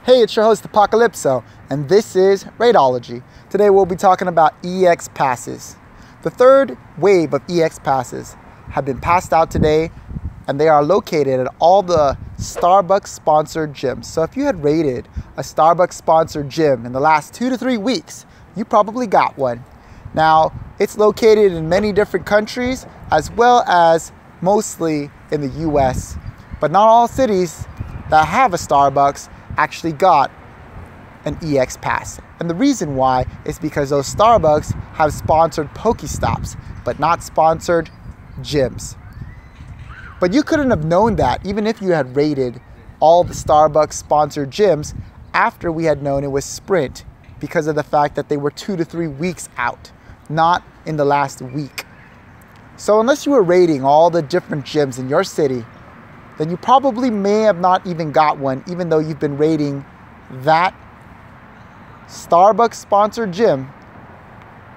Hey, it's your host Apocalypso, and this is Raidology. Today we'll be talking about EX passes. The third wave of EX passes have been passed out today, and they are located at all the Starbucks sponsored gyms. So if you had raided a Starbucks sponsored gym in the last 2 to 3 weeks, you probably got one. Now, it's located in many different countries as well as mostly in the US, but not all cities that have a Starbucks actually got an EX pass. And the reason why is because those Starbucks have sponsored Pokestops, but not sponsored gyms. But you couldn't have known that even if you had raided all the Starbucks sponsored gyms after we had known it was Sprint, because of the fact that they were 2 to 3 weeks out, not in the last week. So unless you were raiding all the different gyms in your city, then you probably may have not even got one, even though you've been raiding that Starbucks sponsored gym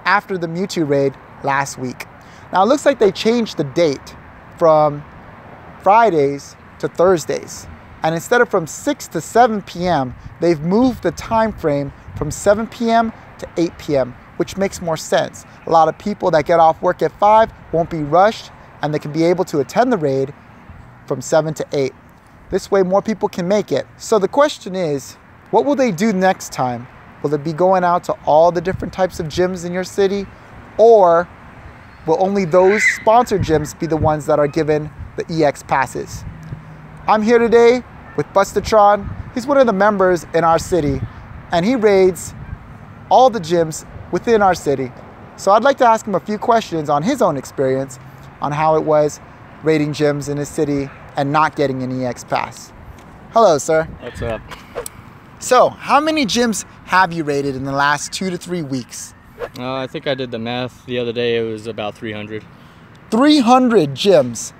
after the Mewtwo raid last week. Now it looks like they changed the date from Fridays to Thursdays. And instead of from 6 to 7 p.m., they've moved the time frame from 7 p.m. to 8 p.m., which makes more sense. A lot of people that get off work at 5 won't be rushed, and they can be able to attend the raid from 7 to 8. This way more people can make it. So the question is, what will they do next time? Will it be going out to all the different types of gyms in your city? Or will only those sponsored gyms be the ones that are given the EX passes? I'm here today with Bustatron. He's one of the members in our city, and he raids all the gyms within our city. So I'd like to ask him a few questions on his own experience on how it was raiding gyms in his city and not getting an EX pass. Hello, sir. What's up? So, how many gyms have you raided in the last 2 to 3 weeks? I think I did the math the other day. It was about 300. 300 gyms.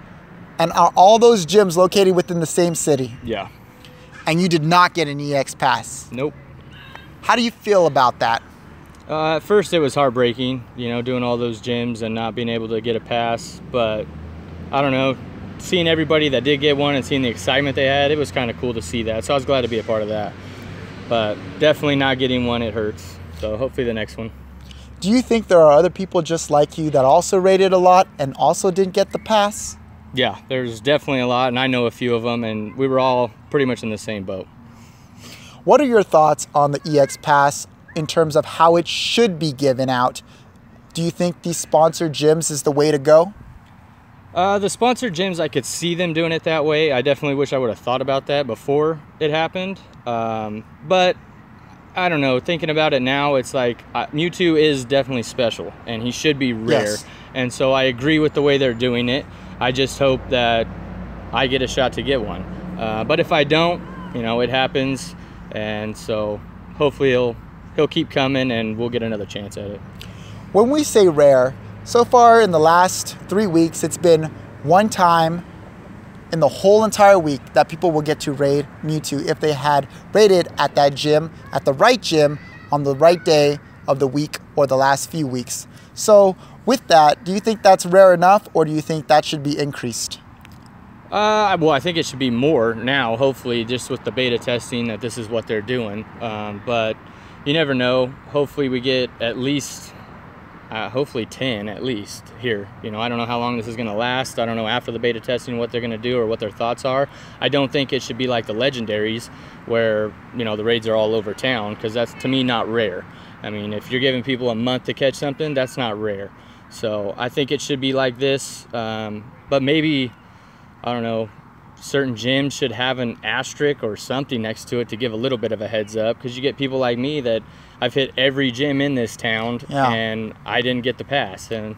And are all those gyms located within the same city? Yeah. And you did not get an EX pass? Nope. How do you feel about that? At first it was heartbreaking, you know, doing all those gyms and not being able to get a pass. But I don't know, seeing everybody that did get one and seeing the excitement they had, it was kind of cool to see that. So I was glad to be a part of that. But definitely not getting one, it hurts. So hopefully the next one. Do you think there are other people just like you that also raided a lot and also didn't get the pass? Yeah, there's definitely a lot, and I know a few of them, and we were all pretty much in the same boat. What are your thoughts on the EX pass in terms of how it should be given out? Do you think these sponsored gyms is the way to go? The sponsored gyms, I could see them doing it that way. I definitely wish I would have thought about that before it happened. But I don't know, thinking about it now, it's like Mewtwo is definitely special and he should be rare. Yes. And so I agree with the way they're doing it. I just hope that I get a shot to get one. But if I don't, you know, it happens. And so hopefully he'll keep coming and we'll get another chance at it. When we say rare, so far in the last 3 weeks, it's been one time in the whole entire week that people will get to raid Mewtwo if they had raided at that gym, at the right gym, on the right day of the week or the last few weeks. So with that, do you think that's rare enough, or do you think that should be increased? Well, I think it should be more now, hopefully, just with the beta testing that this is what they're doing. But you never know. Hopefully we get at least hopefully 10 at least here. You know, I don't know how long this is going to last. I don't know after the beta testing what they're going to do or what their thoughts are. I don't think it should be like the legendaries where, you know, the raids are all over town, because that's, to me, not rare. I mean, if you're giving people a month to catch something, that's not rare. So I think it should be like this. But maybe, I don't know, certain gyms should have an asterisk or something next to it to give a little bit of a heads up, because you get people like me that I've hit every gym in this town, yeah, and I didn't get the pass, and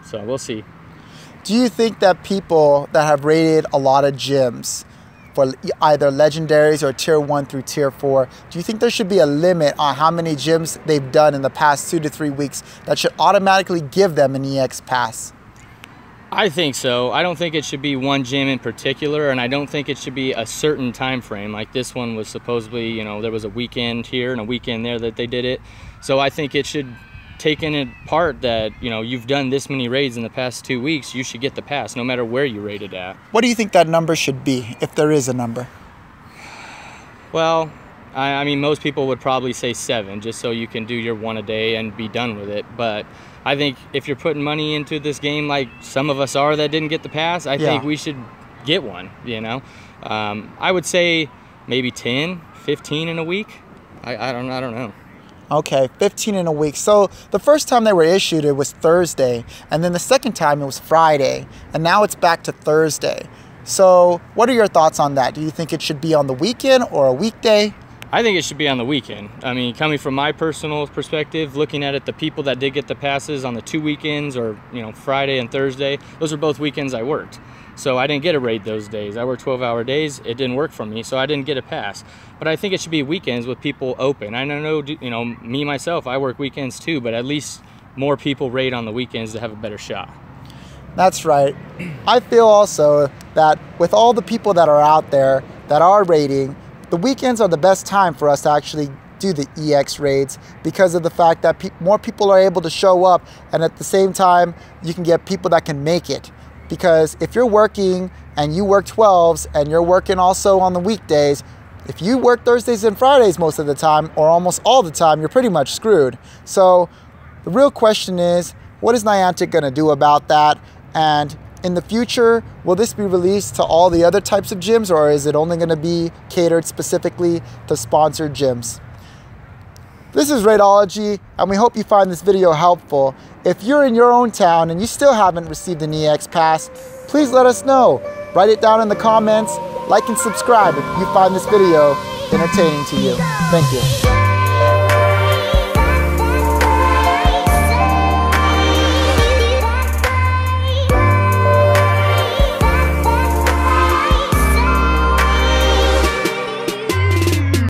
so we'll see. Do you think that people that have raided a lot of gyms for either legendaries or tier 1 through tier 4, do you think there should be a limit on how many gyms they've done in the past 2 to 3 weeks that should automatically give them an EX pass? I think so. I don't think it should be one gym in particular, and I don't think it should be a certain time frame. Like this one was supposedly, you know, there was a weekend here and a weekend there that they did it. So I think it should take in part that, you know, you've done this many raids in the past 2 weeks, you should get the pass no matter where you raided at. What do you think that number should be, if there is a number? Well, I mean, most people would probably say 7, just so you can do your 1 a day and be done with it. But I think if you're putting money into this game, like some of us are that didn't get the pass, I think we should get one, you know. I would say maybe 10, 15 in a week. I don't know. Okay, 15 in a week. So the first time they were issued, it was Thursday, and then the second time it was Friday, and now it's back to Thursday. So what are your thoughts on that? Do you think it should be on the weekend or a weekday? I think it should be on the weekend. I mean, coming from my personal perspective, looking at it, the people that did get the passes on the 2 weekends, or Friday and Thursday, those are both weekends I worked. So I didn't get a raid those days. I worked 12-hour days. It didn't work for me, so I didn't get a pass. But I think it should be weekends with people open. I know, me myself, I work weekends too, but at least more people raid on the weekends to have a better shot. That's right. I feel also that with all the people that are out there that are raiding, the weekends are the best time for us to actually do the EX raids, because of the fact that more people are able to show up, and at the same time you can get people that can make it. Because if you're working and you work 12s and you're working also on the weekdays, if you work Thursdays and Fridays most of the time, or almost all the time, you're pretty much screwed. So the real question is, what is Niantic going to do about that? And in the future, will this be released to all the other types of gyms, or is it only going to be catered specifically to sponsored gyms? This is Raidology, and we hope you find this video helpful. If you're in your own town and you still haven't received an EX Pass, please let us know. Write it down in the comments, like and subscribe if you find this video entertaining to you. Thank you.